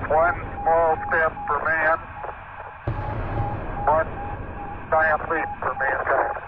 One small step for man, one giant leap for mankind.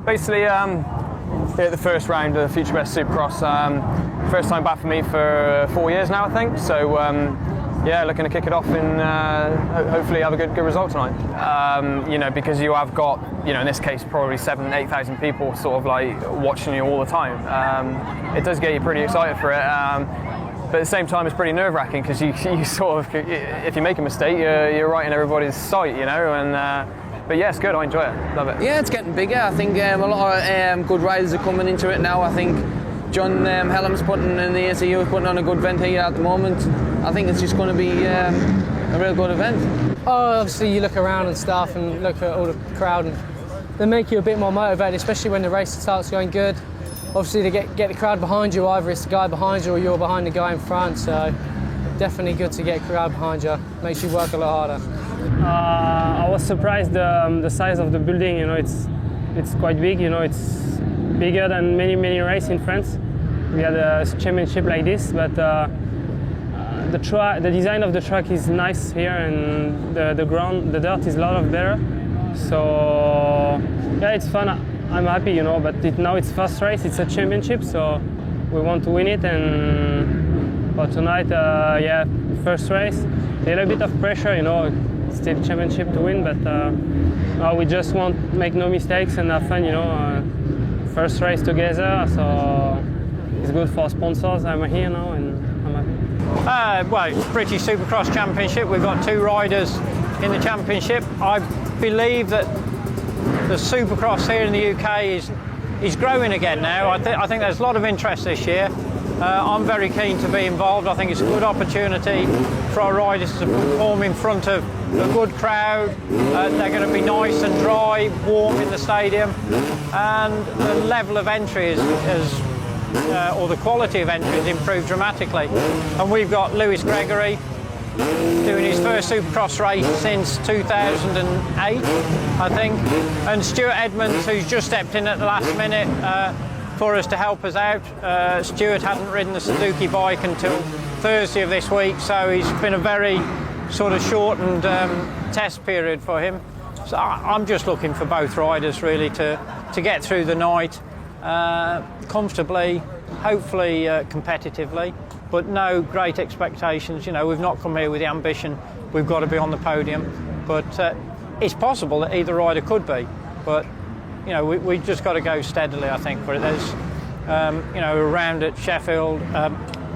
Basically, here at the first round of the Future Best Supercross. First time back for me for 4 years now, I think. So yeah, looking to kick it off and hopefully have a good result tonight. You know, because you have got, you know, in this case probably 7,000 to 8,000 people sort of like watching you all the time. It does get you pretty excited for it. But at the same time, it's pretty nerve-wracking because you sort of, if you make a mistake, you're right in everybody's sight, you know. And but yeah, it's good. I enjoy it. Love it. Yeah, it's getting bigger. I think a lot of good riders are coming into it now. I think John Hellam's putting in the ACU is putting on a good event here at the moment. I think it's just going to be a real good event. Oh, obviously you look around and stuff and look at all the crowd, and they make you a bit more motivated, especially when the race starts going good. Obviously, to get the crowd behind you, either it's the guy behind you or you're behind the guy in front. So definitely good to get a crowd behind you. Makes you work a lot harder. I was surprised the size of the building. You know, it's quite big. You know, it's bigger than many races in France. We had a championship like this, but the design of the track is nice here, and the ground, the dirt is a lot of better. So yeah, it's fun. I'm happy, you know. But now it's first race. It's a championship, so we want to win it. And for tonight, yeah, first race, a little bit of pressure, you know. Still championship to win, but we just want to make no mistakes and have fun, you know. First race together, so it's good for sponsors. I'm here now and I'm happy. Well, it's British Supercross Championship. We've got 2 riders in the championship. I believe that the Supercross here in the UK is growing again now. I think there's a lot of interest this year. I'm very keen to be involved. I think it's a good opportunity for our riders to perform in front of a good crowd. They're going to be nice and dry, warm in the stadium, and the level of entry or the quality of entry has improved dramatically. And we've got Lewis Gregory doing his first Supercross race since 2008, I think, and Stuart Edmonds, who's just stepped in at the last minute for us to help us out. Stuart hadn't ridden the Suzuki bike until Thursday of this week, so he's been a very sort of shortened test period for him. So I'm just looking for both riders really to get through the night comfortably, hopefully competitively, but no great expectations. You know, we've not come here with the ambition we've got to be on the podium, but it's possible that either rider could be, but you know, we just got to go steadily, I think, for it. There's, you know, a round at Sheffield.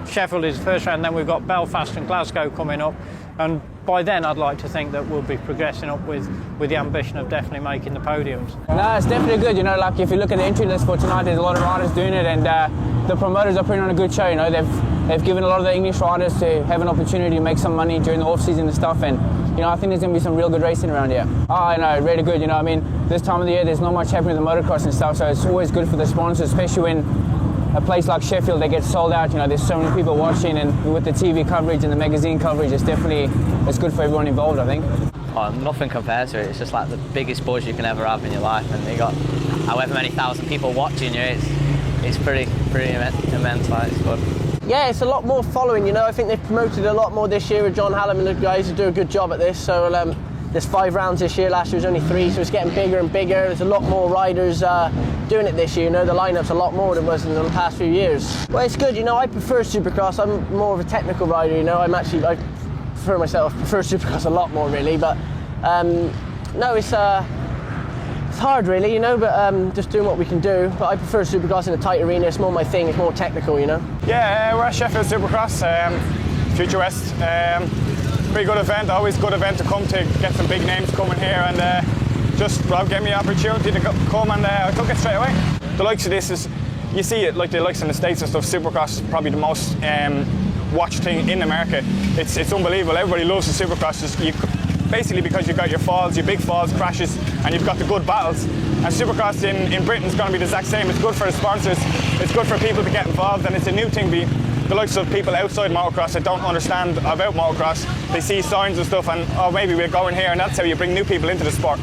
Sheffield is the first round, then we've got Belfast and Glasgow coming up, and by then I'd like to think that we'll be progressing up with the ambition of definitely making the podiums. No, it's definitely good. You know, like if you look at the entry list for tonight, there's a lot of riders doing it, and the promoters are putting on a good show. You know, they've given a lot of the English riders to have an opportunity to make some money during the off season and stuff, and I think there's going to be some real good racing around here. Oh, I know, really good. I mean, this time of the year, there's not much happening with the motocross and stuff, so it's always good for the sponsors, especially when a place like Sheffield, they get sold out. There's so many people watching, and with the TV coverage and the magazine coverage, it's good for everyone involved, I think. Oh, nothing compared to it. It's just like the biggest buzz you can ever have in your life, and you got however many thousand people watching you. It's pretty immense. Like, it's good. Yeah, it's a lot more following. I think they've promoted a lot more this year with John Hallam and the guys who do a good job at this. So there's 5 rounds this year. Last year was only 3, so it's getting bigger and bigger. There's a lot more riders doing it this year. The lineup's a lot more than it was in the past few years. Well, it's good. I prefer Supercross. I'm more of a technical rider. I prefer Supercross a lot more, really. But no, it's hard, really, but just doing what we can do. But I prefer Supercross in a tight arena. It's more my thing. It's more technical, Yeah, we're at Sheffield Supercross, Future West. Pretty good event, always good event to come to, get some big names coming here, and Rob gave me the opportunity to come, and I took it straight away. The likes of this is, you see it like the likes in the States and stuff. Supercross is probably the most watched thing in America. It's unbelievable. Everybody loves the Supercross. Basically because you've got your falls, your big falls, crashes, and you've got the good battles. And Supercross in Britain is going to be the exact same. It's good for the sponsors, it's good for people to get involved, and it's a new thing. The likes of people outside motocross that don't understand about motocross, they see signs and stuff, and maybe we're going here, and that's how you bring new people into the sport.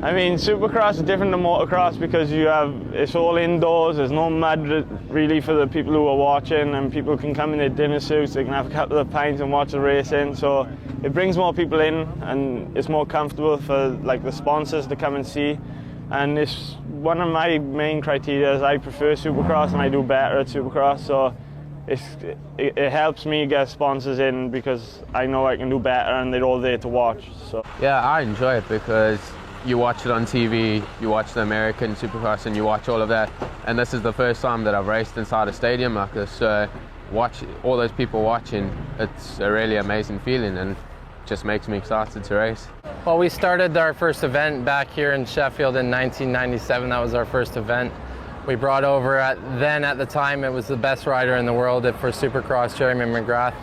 I mean, Supercross is different than motocross because it's all indoors. There's no mud really for the people who are watching, and people can come in their dinner suits. They can have a couple of pints and watch the racing. So it brings more people in, and it's more comfortable for the sponsors to come and see. And it's one of my main criteria is I prefer Supercross, and I do better at Supercross. So it helps me get sponsors in because I know I can do better, and they're all there to watch. So yeah, I enjoy it because you watch it on TV, you watch the American Supercross, and you watch all of that. And this is the first time that I've raced inside a stadium like this. So watch all those people watching, it's a really amazing feeling, and just makes me excited to race. Well, we started our first event back here in Sheffield in 1997. That was our first event. We brought over, at the time, it was the best rider in the world for Supercross, Jeremy McGrath.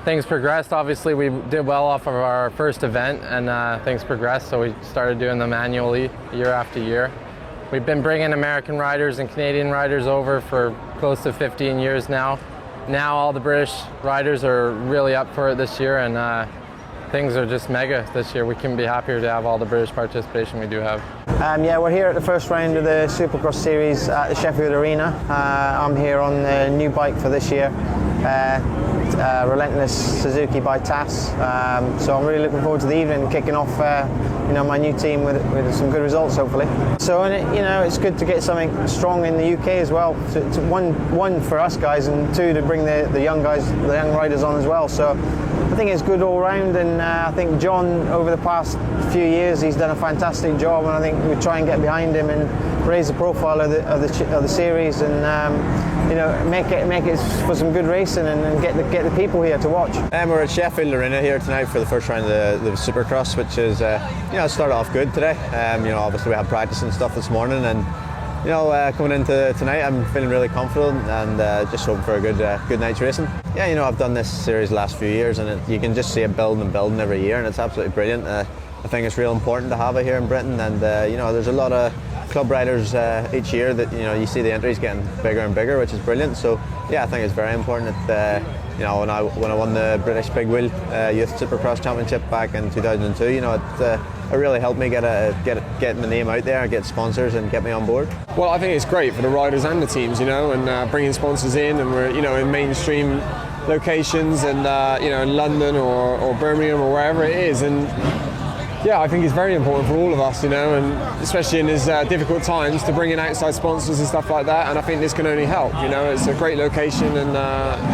Things progressed. Obviously, we did well off of our first event, and things progressed, so we started doing them annually, year after year. We've been bringing American riders and Canadian riders over for close to 15 years now. Now all the British riders are really up for it this year, and things are just mega this year. We couldn't be happier to have all the British participation we do have. Yeah, we're here at the first round of the Supercross series at the Sheffield Arena. I'm here on the new bike for this year, Relentless Suzuki by TAS. So I'm really looking forward to the evening, kicking off my new team with some good results, hopefully. So it's good to get something strong in the UK as well. One for us guys, and 2 to bring the young guys, the young riders on as well. So I think it's good all round, and I think John, over the past few years, he's done a fantastic job, and I think we try and get behind him and raise the profile of the series, and make it for some good racing, and get the people here to watch. We're at Sheffield Arena here tonight for the first round of the Supercross, which is it started off good today. Obviously we had practice and stuff this morning, and coming into tonight, I'm feeling really confident, and just hoping for a good night's racing. Yeah, I've done this series the last few years, and you can just see it building and building every year, and it's absolutely brilliant. I think it's real important to have it here in Britain, and there's a lot of club riders each year that you see the entries getting bigger and bigger, which is brilliant. So yeah, I think it's very important that when I won the British Big Wheel Youth Supercross Championship back in 2002, it really helped me get my name out there and get sponsors and get me on board. Well, I think it's great for the riders and the teams, and bringing sponsors in, and we're in mainstream locations, and in London or Birmingham or wherever it is, and yeah, I think it's very important for all of us, and especially in these difficult times, to bring in outside sponsors and stuff like that, and I think this can only help. It's a great location, and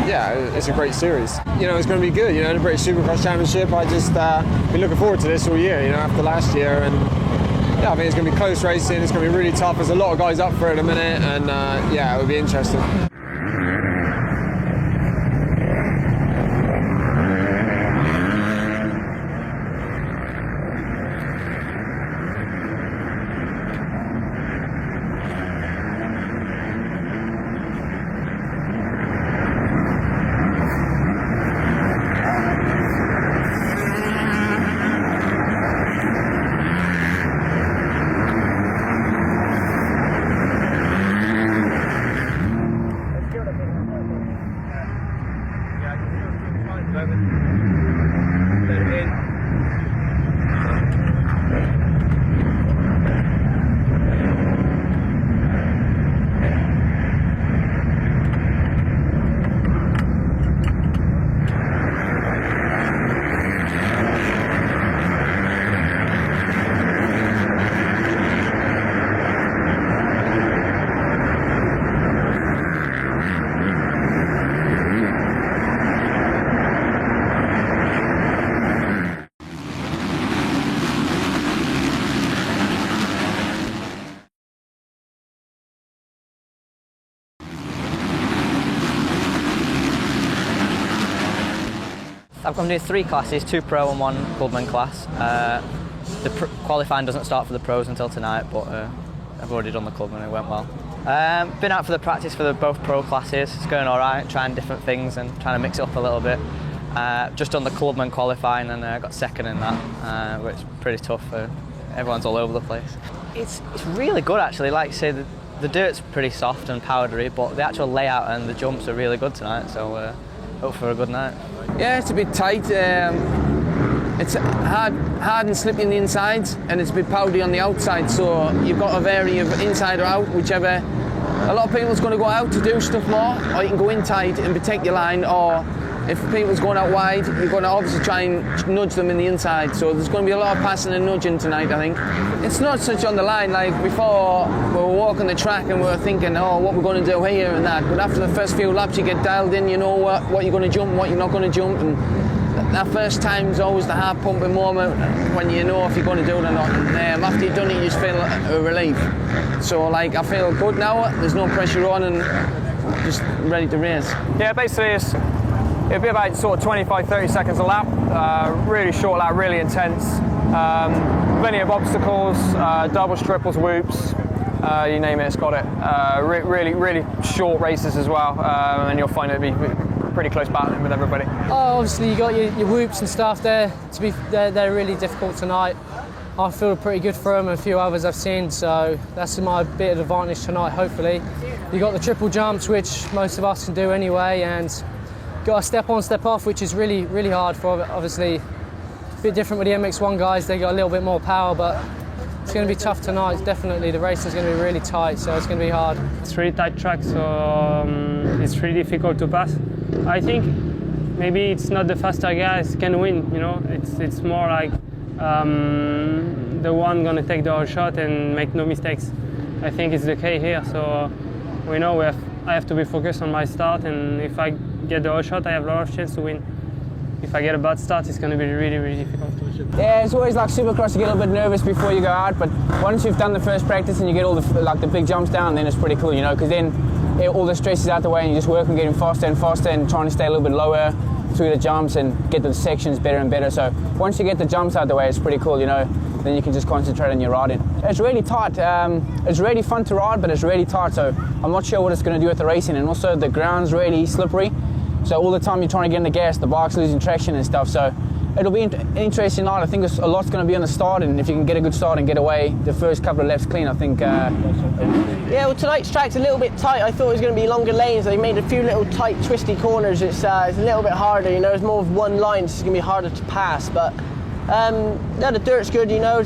yeah, it's a great series. It's going to be good. The British Supercross Championship, I just been looking forward to this all year, after last year, and yeah, I think it's going to be close racing. It's going to be really tough. There's a lot of guys up for it at the minute, and yeah, it will be interesting. I'm doing 3 classes, 2 pro and 1 clubman class. The qualifying doesn't start for the pros until tonight, but I've already done the clubman, it went well. Been out for the practice for both pro classes, it's going alright, trying different things and trying to mix it up a little bit. Just done the clubman qualifying and got second in that, which is pretty tough. Everyone's all over the place. It's really good actually, like you say, the dirt's pretty soft and powdery, but the actual layout and the jumps are really good tonight, so hope for a good night. Yeah, it's a bit tight. It's hard and slippy on the insides, and it's a bit powdery on the outside, so you've got a vary of inside or out, whichever. A lot of people's going to go out to do stuff more, or you can go in tight and protect your line, or if people's going out wide, you're going to obviously try and nudge them in the inside, so there's going to be a lot of passing and nudging tonight, I think. It's not such on the line, like before we were walking the track and we were thinking, oh, what we're going to do here and that, but after the first few laps you get dialed in, you know what you're going to jump and what you're not going to jump, and that first time's always the heart pumping moment when you know if you're going to do it or not, and after you've done it you just feel a relief. So like I feel good now, there's no pressure on and just ready to race. Yeah, basically it'll be about sort of 25-30 seconds a lap, really short lap, really intense, plenty of obstacles, doubles, triples, whoops, you name it, it's got it. Really short races as well, and you'll find it'll be pretty close battling with everybody. Oh, obviously you got your whoops and stuff there. They're really difficult tonight. I feel pretty good for them and a few others I've seen, so that's my bit of advantage tonight, hopefully. You got the triple jumps, which most of us can do anyway, and got a step on, step off, which is really hard for, obviously. A bit different with the MX1 guys, they got a little bit more power, but it's going to be tough tonight, definitely. The race is going to be really tight, so it's going to be hard. It's really tight track, so it's really difficult to pass. I think maybe it's not the faster guys can win, you know. It's more like the one gonna take the whole shot and make no mistakes. I think it's the key here. So we know I have to be focused on my start, and if I get the whole shot, I have a lot of chance to win. If I get a bad start, it's going to be really difficult. Yeah, it's always like Supercross, you get a little bit nervous before you go out, but once you've done the first practice and you get all the big jumps down, then it's pretty cool, you know, because then all the stress is out the way and you just work on getting faster and faster and trying to stay a little bit lower through the jumps and get the sections better and better. So once you get the jumps out the way, it's pretty cool, you know, then you can just concentrate on your riding. It's really tight. It's really fun to ride, but it's really tight, so I'm not sure what it's going to do with the racing, and also the ground's really slippery. So all the time you're trying to get in the gas, the bike's losing traction and stuff. So it'll be an interesting night. I think a lot's going to be on the start, and if you can get a good start and get away the first couple of laps clean, I think. Yeah, well, tonight's track's a little bit tight. I thought it was going to be longer lanes. They made a few little tight, twisty corners. It's a little bit harder, you know. It's more of one line. It's going to be harder to pass. But no, the dirt's good, you know.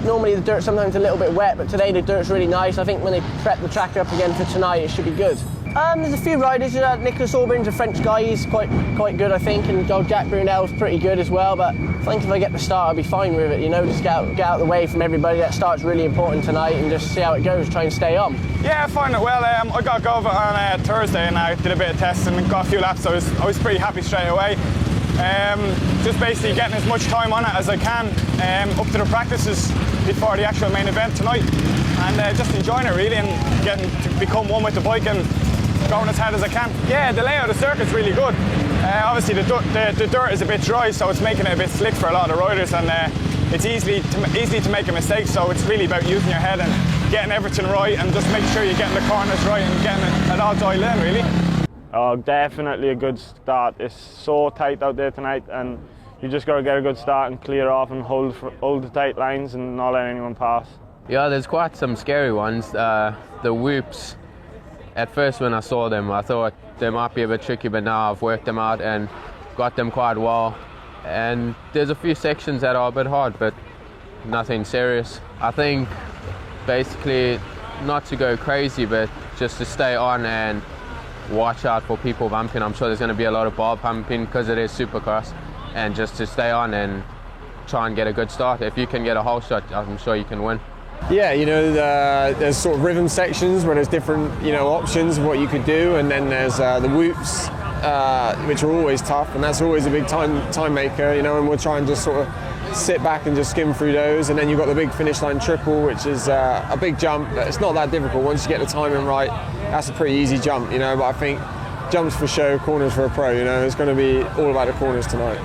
Normally the dirt's sometimes a little bit wet, but today the dirt's really nice. I think when they prep the track up again for tonight, it should be good. There's a few riders. Nicolas Auburn's a French guy. He's quite good, I think, and Jack Brunel's pretty good as well. But I think if I get the start, I'll be fine with it. You know, just get out of the way from everybody. That start's really important tonight, and just see how it goes. Try and stay on. Yeah, I find it well. I got go on Thursday, and I did a bit of testing and got a few laps. So I was pretty happy straight away. Just basically getting as much time on it as I can up to the practices before the actual main event tonight, and just enjoying it really, and getting to become one with the bike and going as hard as I can. Yeah, the layout of the circuit's really good. Obviously the dirt is a bit dry, so it's making it a bit slick for a lot of the riders, and it's easy to make a mistake, so it's really about using your head and getting everything right, and just making sure you're getting the corners right and getting it all dialed in really. Oh, definitely a good start. It's so tight out there tonight, and you just got to get a good start and clear off and hold the tight lines and not let anyone pass. Yeah, there's quite some scary ones. The whoops, at first when I saw them, I thought they might be a bit tricky, but now I've worked them out and got them quite well. And there's a few sections that are a bit hard, but nothing serious. I think basically not to go crazy, but just to stay on and watch out for people bumping. I'm sure there's going to be a lot of bar pumping because it is Supercross, and just to stay on and try and get a good start. If you can get a whole shot, I'm sure you can win. Yeah, you know, there's sort of rhythm sections where there's different, you know, options of what you could do, and then there's the whoops, which are always tough, and that's always a big time maker, you know, and we'll try and just sort of sit back and just skim through those. And then you've got the big finish line triple, which is a big jump. It's not that difficult once you get the timing right. That's a pretty easy jump, you know, but I think jumps for show, corners for a pro. You know, it's going to be all about the corners tonight.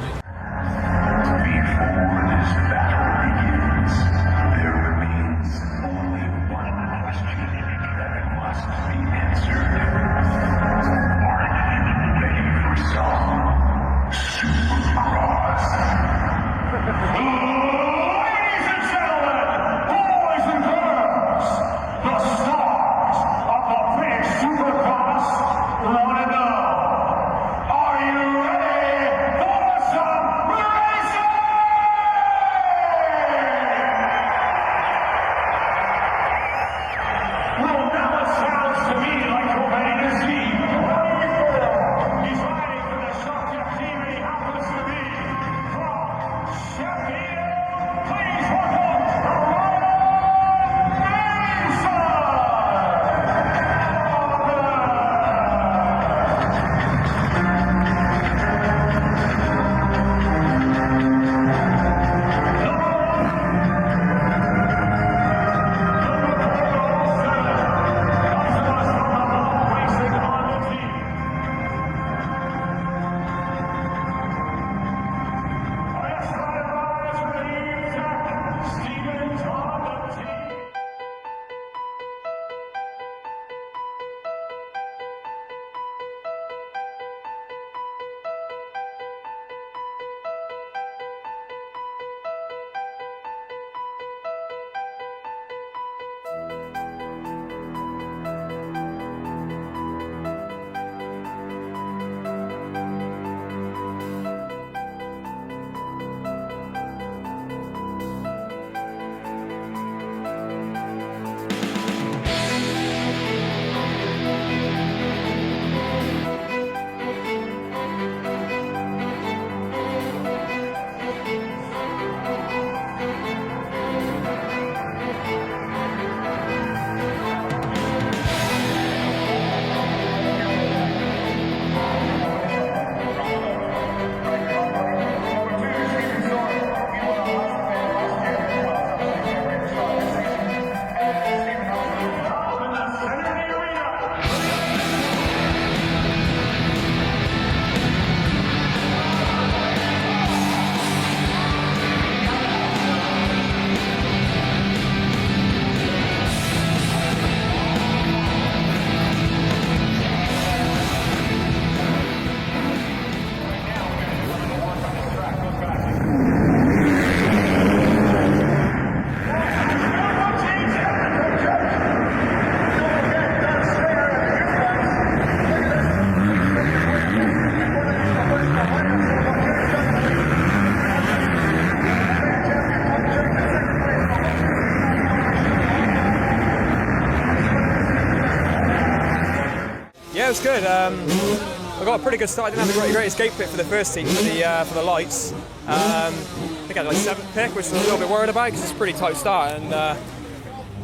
Yeah, it was good. I got a pretty good start. I didn't have the greatest gate pick for the first heat for the lights. I think I had like 7th pick, which I was a little bit worried about because it's a pretty tight start. And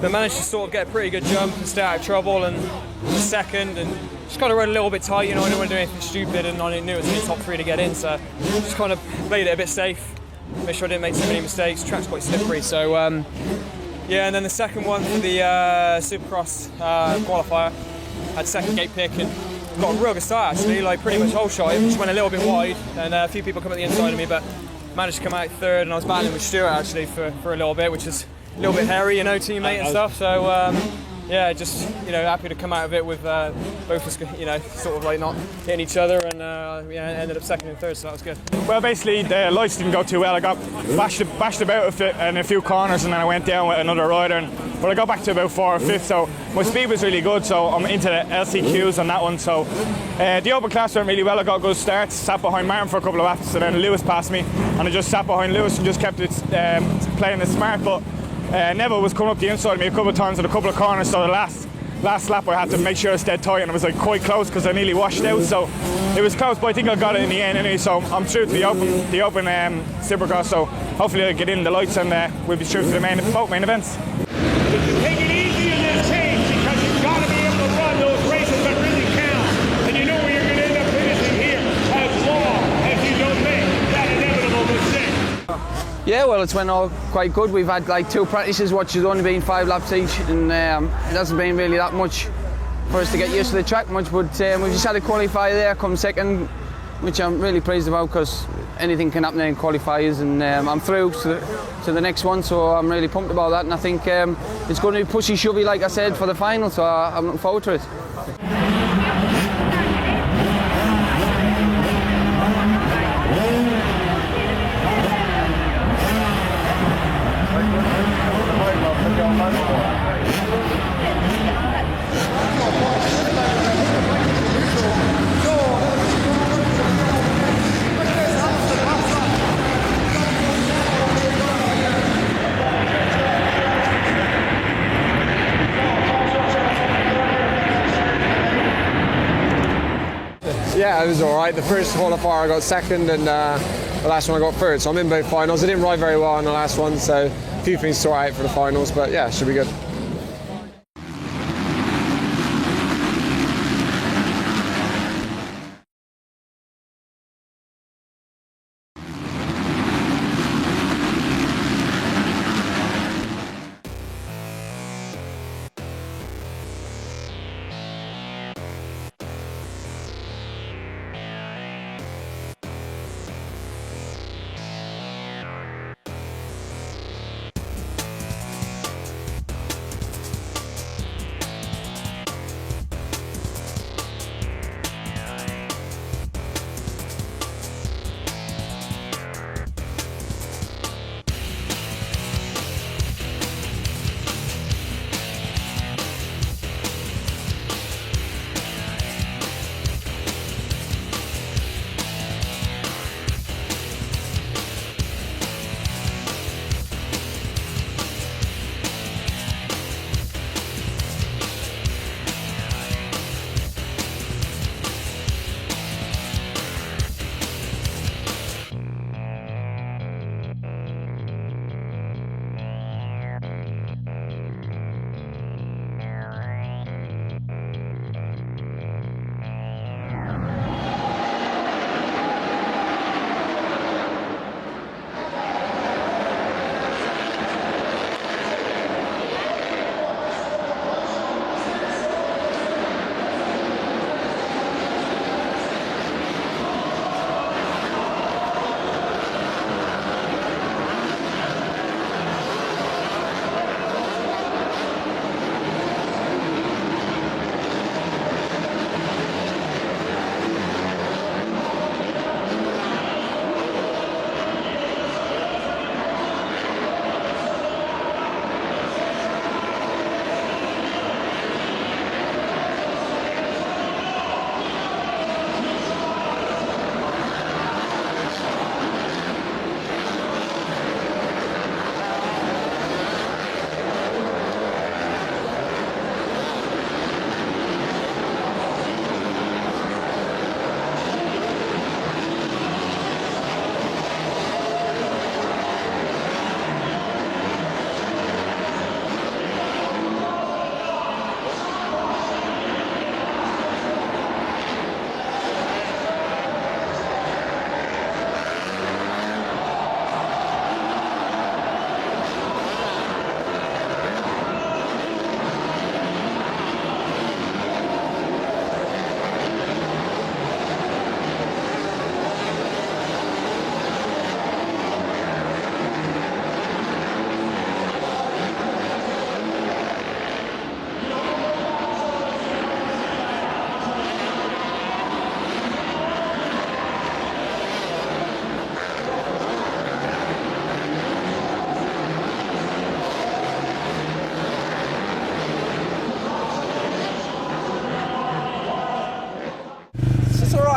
but managed to sort of get a pretty good jump and stay out of trouble. And the second, and just kind of rode a little bit tight. You know, I didn't want to do anything stupid, and I knew it was going to be top 3 to get in. So just kind of played it a bit safe. Make sure I didn't make too many mistakes. The track's quite slippery, so yeah. And then the second one for the Supercross qualifier, had 2nd gate pick and got a real good start actually, like pretty much whole shot. It just went a little bit wide, and a few people come at the inside of me, but managed to come out 3rd. And I was battling with Stuart actually for a little bit, which is a little bit hairy, you know, teammate and stuff. So yeah, just happy to come out of it with both us, sort of like not hitting each other, and yeah, ended up 2nd and 3rd, so that was good. Well, basically the lights didn't go too well. I got bashed about in a few corners, and then I went down with another rider, but I got back to about 4th or 5th, so my speed was really good, so I'm into the LCQs on that one. So the open class went really well. I got a good start, sat behind Martin for a couple of laps, and then Lewis passed me, and I just sat behind Lewis and just kept it playing it smart. But Neville was coming up the inside of me a couple of times at a couple of corners, so the last lap I had to make sure I stayed tight, and it was like quite close because I nearly washed out, so it was close, but I think I got it in the end anyway. So I'm through to the open Supercross, so hopefully I'll get in the lights, and we'll be through to the both main events. Take it easy in this change, because you've got to be able to run those races that really count, and you know where you're going to end up finishing here, as long as you don't make that inevitable mistake. Yeah, well, it's went all quite good. We've had like 2 practices, which has only been 5 laps each, and it hasn't been really that much for us to get used to the track much, but we've just had a qualifier there, come second, which I'm really pleased about because anything can happen in qualifiers, and I'm through to the next one, so I'm really pumped about that, and I think it's going to be pushy shovey, like I said, for the final, so I'm looking forward to it. Yeah, it was all right. The first qualifier I got second, and the last one I got third. So I'm in both finals. I didn't ride very well in the last one, so a few things to sort out for the finals. But yeah, it should be good.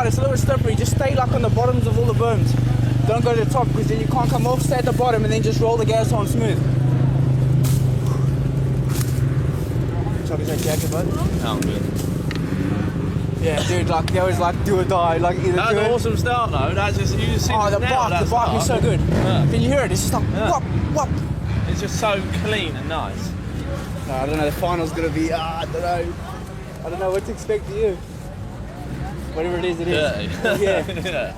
It's a little slippery. Just stay like on the bottoms of all the berms. Don't go to the top because then you can't come off. Stay at the bottom and then just roll the gas on smooth. Chuck that jacket, bud. Oh, good. Yeah, dude. Like they always like do or die. Like either that's do an it. awesome start though. That's just you just see the bark is so good. Yeah. Can you hear it? It's just like whop whop. It's just so clean and nice. I don't know. The final's gonna be. I don't know. I don't know what to expect of you. Whatever it is, it is. Yeah. Yeah.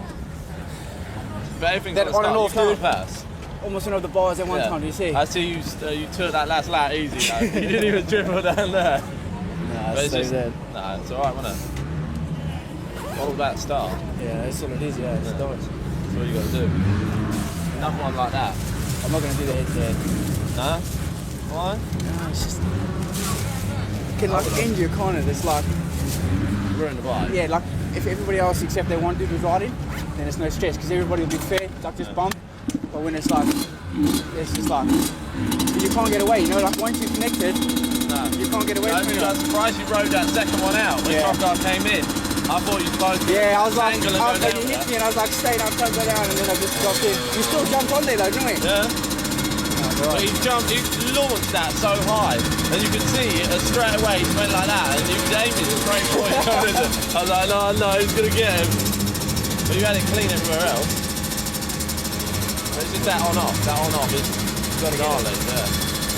But everything's That on and off, you can't dude. pass. Almost went over the bars at one time. Do you see? I see you. You took that last lap easy. Though. You didn't even dribble down there. Nah, But it's so just, dead. nah, it's alright, wasn't it? All about start. Yeah, that's all it is, yeah. It's doors. That's what you got to do. Another one like that. I'm not going to do the head-to-head. Nah? Why? No, it's just... It can like end you, can't it? It's like... Ruin the bike. Yeah, like if everybody else except they want to do riding, then it's no stress because everybody will be fair. It's like just bump. But when it's like... It's just like... You can't get away, you know? Like once you're connected, you can't get away from it. I was surprised you rode that second one out when Crocodile came in. I thought you supposed to I was like, angle and go down you hit me and I was like, stay down, go down, and then I just got in. You still jumped on there though, didn't we? Yeah. But he launched that so high, and you could see it straight away. He went like that, and he was aiming straight for him. I was like, no, he's gonna get him. But you had it clean everywhere else. But it's just that on off. That on off is gnarly. Yeah.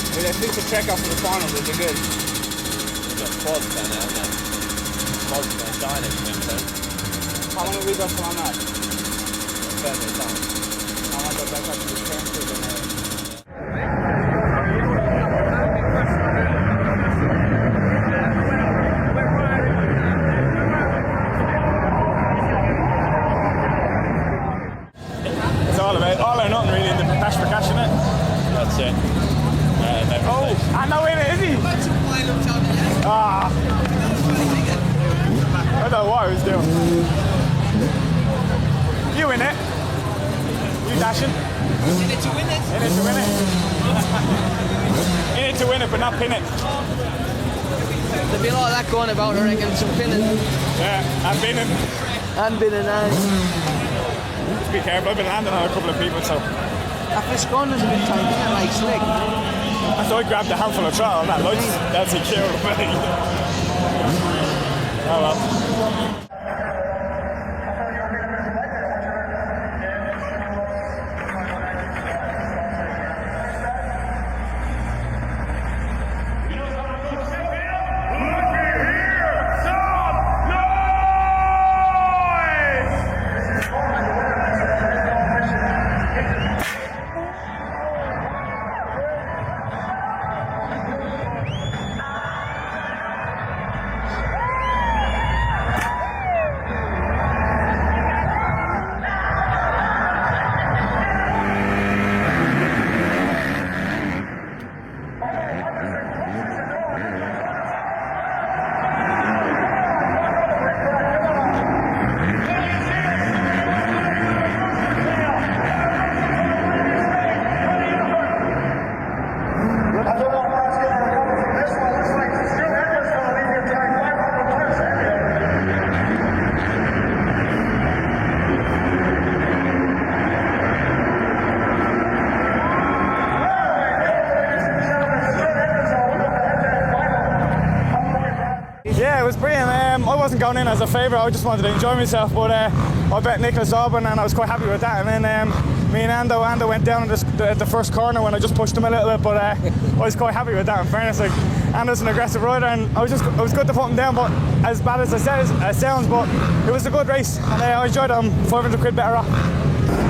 Well, they fixed the track up for the finals, which are good. We've got quads down now, haven't we? Quads are shining for him, so. How long have we got till I'm out? Thursday time. I might go back up to the transfer and It's all or nothing really in the dash for cash, isn't it? That's it. I know in it, is he? Ah. I don't know what I was doing. You in it? You dashing? In it to win it. In it to win it. In it to win it, but not pin it. There'd be a lot of that going about, I reckon, some pinning. Yeah, and binning. And binning, Just be careful, I've been landing on a couple of people, so. That fish gun is a bit tight, isn't it? Like slick. So I grabbed a handful of trout on that light. That's a cure for me. Oh well. Yeah, it was brilliant. I wasn't going in as a favourite, I just wanted to enjoy myself, but I bet Nicholas Auburn and I was quite happy with that. And then me and Ando went down at the first corner when I just pushed him a little bit, but I was quite happy with that, in fairness. Like, Ando's an aggressive rider and it was good to put him down, but as bad as it sounds, but it was a good race and I enjoyed it. I'm 500 quid better off.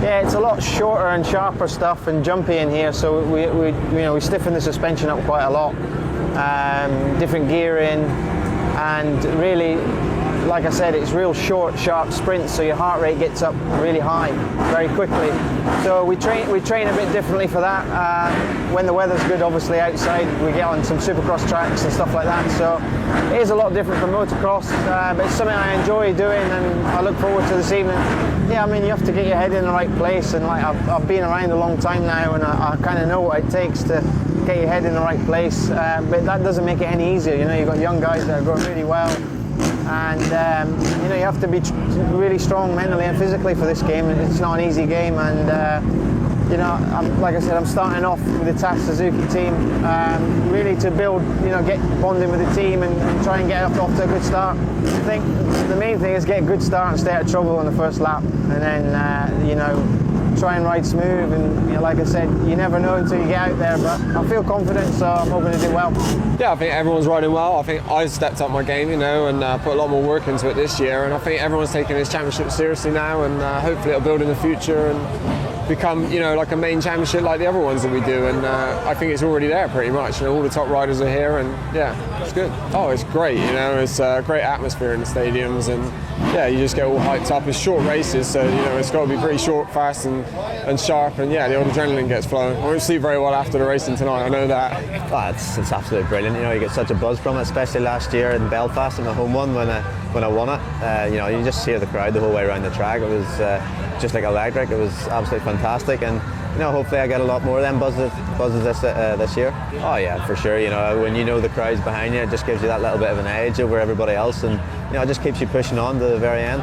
Yeah, it's a lot shorter and sharper stuff and jumpy in here, so we stiffen the suspension up quite a lot. Different gearing, and really, like I said, it's real short, sharp sprints, so your heart rate gets up really high very quickly. So we train a bit differently for that. When the weather's good, obviously outside, we get on some Supercross tracks and stuff like that. So it is a lot different from motocross, but it's something I enjoy doing, and I look forward to this evening. Yeah, I mean, you have to get your head in the right place, and like I've been around a long time now, and I kind of know what it takes to get your head in the right place. But that doesn't make it any easier. You know, you've got young guys that are going really well. And you know, you have to be really strong mentally and physically for this game. It's not an easy game, and you know, like I said, I'm starting off with the TAS Suzuki team, really to build, you know, get bonding with the team and try and get off to a good start. I think the main thing is get a good start and stay out of trouble on the first lap, and then you know, try and ride smooth. And you know, like I said, you never know until you get out there, but I feel confident, so I'm hoping to do well. Yeah, I think everyone's riding well. I think I've stepped up my game, you know, and put a lot more work into it this year, and I think everyone's taking this championship seriously now, and hopefully it'll build in the future. And become, you know, like a main championship like the other ones that we do, and I think it's already there pretty much. You know, all the top riders are here, and yeah, it's good. Oh, it's great. You know, it's a great atmosphere in the stadiums, and yeah, you just get all hyped up. It's short races, so you know it's got to be pretty short, fast, and sharp, and yeah, the old adrenaline gets flowing. I won't sleep very well after the racing tonight. I know that. Oh, it's absolutely brilliant. You know, you get such a buzz from it, especially last year in Belfast in the home one when I won it. You know, you just hear the crowd the whole way around the track. It was just like electric. It was absolutely fantastic, and you know, hopefully I get a lot more of them buzzes this year. Oh yeah, for sure. You know, when you know the crowd's behind you, it just gives you that little bit of an edge over everybody else, and you know, it just keeps you pushing on to the very end.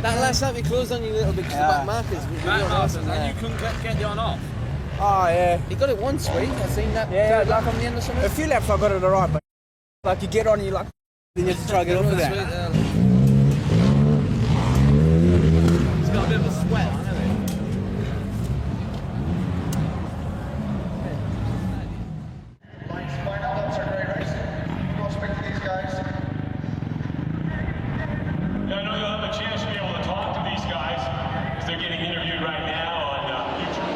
That last lap we closed on you a little bit because the back markers. And you couldn't get the on off. Oh yeah. He got it once, sweet. I seen that. Yeah, third lap on the end or something. A few laps I got it alright, but like you get on, and you like, then you have to try to get off of that. It's got a bit of a sweat, hasn't it? Yeah, I know you'll have a chance to be able to talk to these guys as they're getting interviewed right now on YouTube.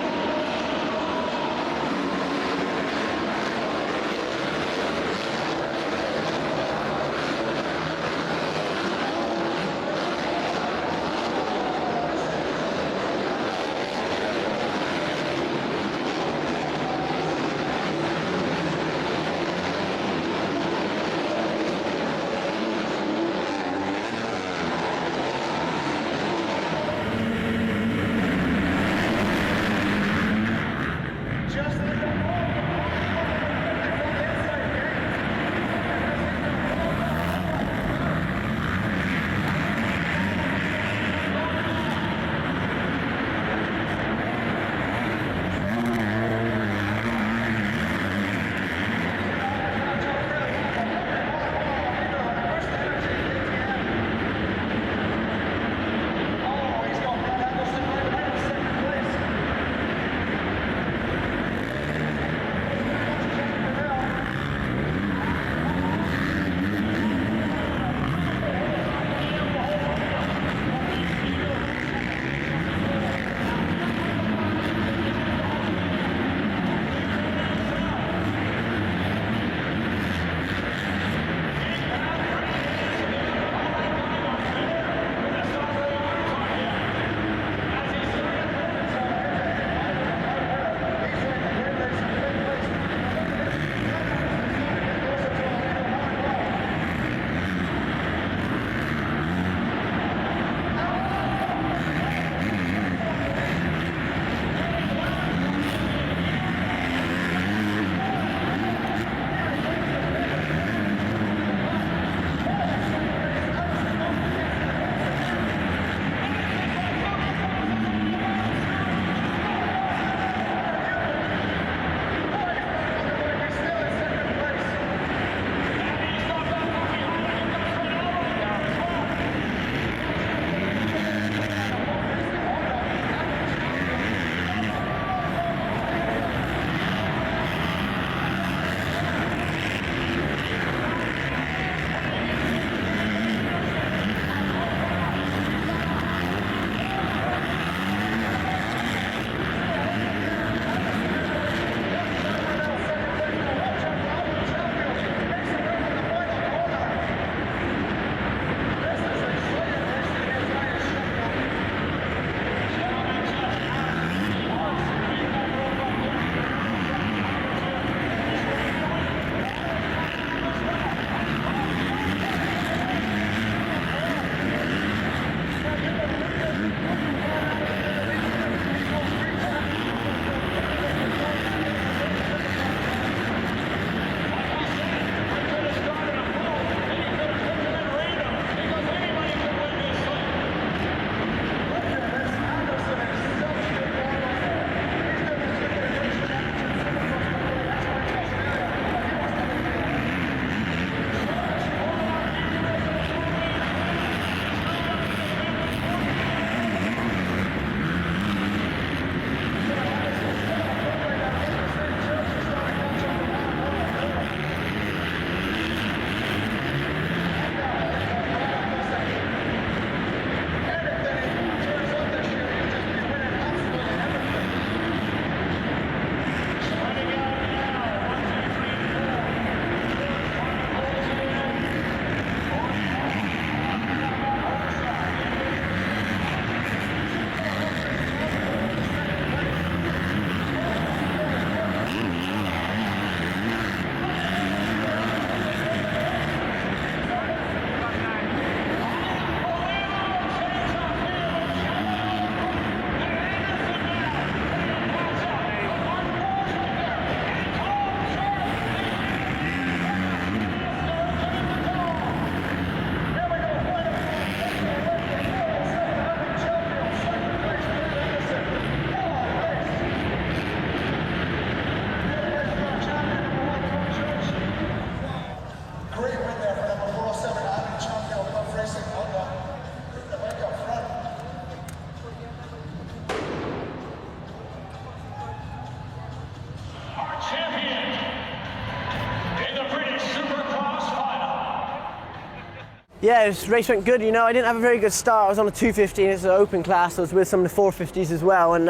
Yeah, this race went good. You know, I didn't have a very good start. I was on a 215, it's an open class. I was with some of the 450s as well, and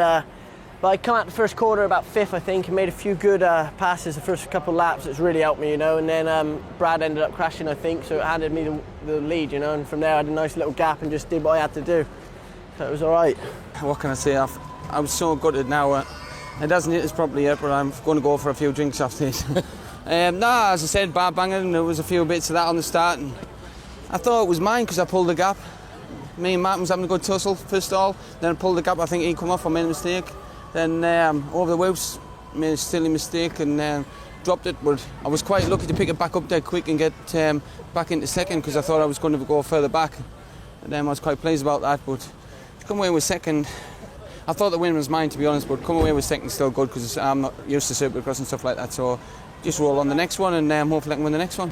but I come out the first quarter about 5th, I think, and made a few good passes the first couple of laps. It's really helped me, you know. And then Brad ended up crashing, I think, so it handed me the lead, you know. And from there, I had a nice little gap and just did what I had to do. So it was all right. What can I say? I'm so gutted now. It hasn't hit us properly yet, but I'm going to go for a few drinks after this. As I said, bar banging. There was a few bits of that on the start, and I thought it was mine because I pulled the gap. Me and Martin was having a good tussle first of all, then I pulled the gap. I think he come off, I made a mistake. Then over the whoops, made a silly mistake and dropped it, but I was quite lucky to pick it back up dead quick and get back into second because I thought I was going to go further back. And I was quite pleased about that, but to come away with second, I thought the win was mine to be honest, but come away with second is still good because I'm not used to Supercross and stuff like that, so just roll on the next one and hopefully I can win the next one.